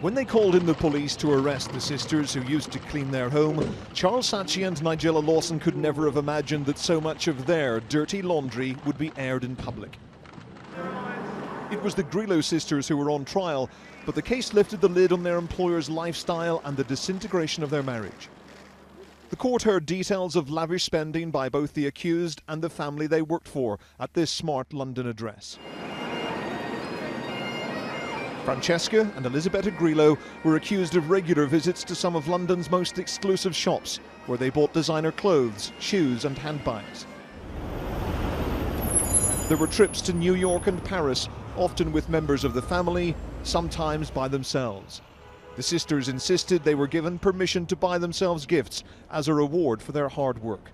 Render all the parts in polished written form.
When they called in the police to arrest the sisters who used to clean their home, Charles Saatchi and Nigella Lawson could never have imagined that so much of their dirty laundry would be aired in public. It was the Grillo sisters who were on trial, but the case lifted the lid on their employer's lifestyle and the disintegration of their marriage. The court heard details of lavish spending by both the accused and the family they worked for at this smart London address. Francesca and Elisabetta Grillo were accused of regular visits to some of London's most exclusive shops, where they bought designer clothes, shoes and handbags. There were trips to New York and Paris, often with members of the family, sometimes by themselves. The sisters insisted they were given permission to buy themselves gifts as a reward for their hard work.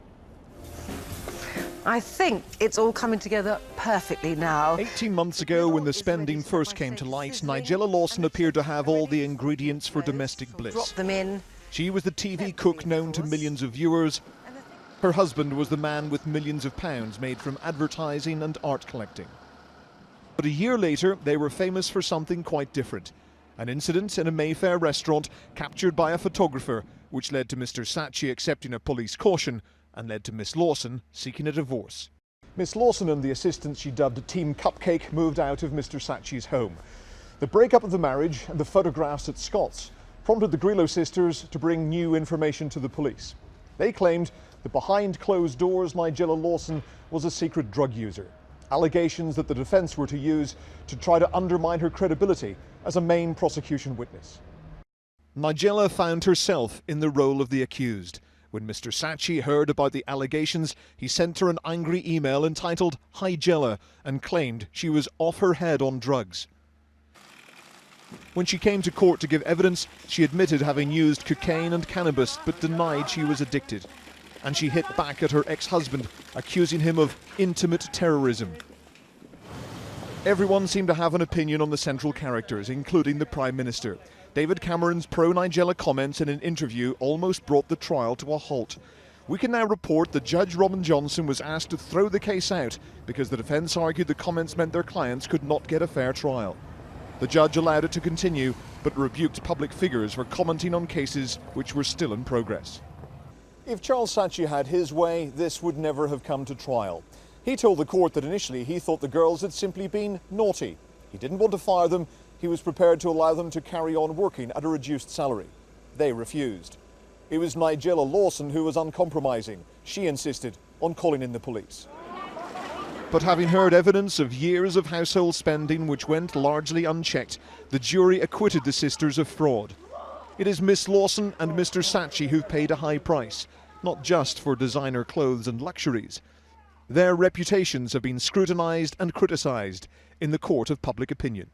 I think it's all coming together perfectly now. 18 months ago, when the spending first came to light, Nigella Lawson appeared to have all the ingredients for domestic bliss. Drop them in. She was the TV cook known to millions of viewers. Her husband was the man with millions of pounds made from advertising and art collecting. But a year later, they were famous for something quite different. An incident in a Mayfair restaurant captured by a photographer, which led to Mr. Saatchi accepting a police caution and led to Miss Lawson seeking a divorce. Miss Lawson and the assistant she dubbed Team Cupcake moved out of Mr. Saatchi's home. The breakup of the marriage and the photographs at Scott's prompted the Grillo sisters to bring new information to the police. They claimed that behind closed doors, Nigella Lawson was a secret drug user. Allegations that the defence were to use to try to undermine her credibility as a main prosecution witness. Nigella found herself in the role of the accused. When Mr. Saatchi heard about the allegations, he sent her an angry email entitled "Hi Jella" and claimed she was off her head on drugs. When she came to court to give evidence, she admitted having used cocaine and cannabis but denied she was addicted. And she hit back at her ex-husband, accusing him of intimate terrorism. Everyone seemed to have an opinion on the central characters, including the Prime Minister. David Cameron's pro-Nigella comments in an interview almost brought the trial to a halt. We can now report that Judge Robin Johnson was asked to throw the case out because the defence argued the comments meant their clients could not get a fair trial. The judge allowed it to continue, but rebuked public figures for commenting on cases which were still in progress. If Charles Saatchi had his way, this would never have come to trial. He told the court that initially he thought the girls had simply been naughty. He didn't want to fire them. He was prepared to allow them to carry on working at a reduced salary. They refused. It was Nigella Lawson who was uncompromising. She insisted on calling in the police. But having heard evidence of years of household spending which went largely unchecked, the jury acquitted the sisters of fraud. It is Miss Lawson and Mr. Saatchi who've paid a high price, not just for designer clothes and luxuries. Their reputations have been scrutinised and criticised in the court of public opinion.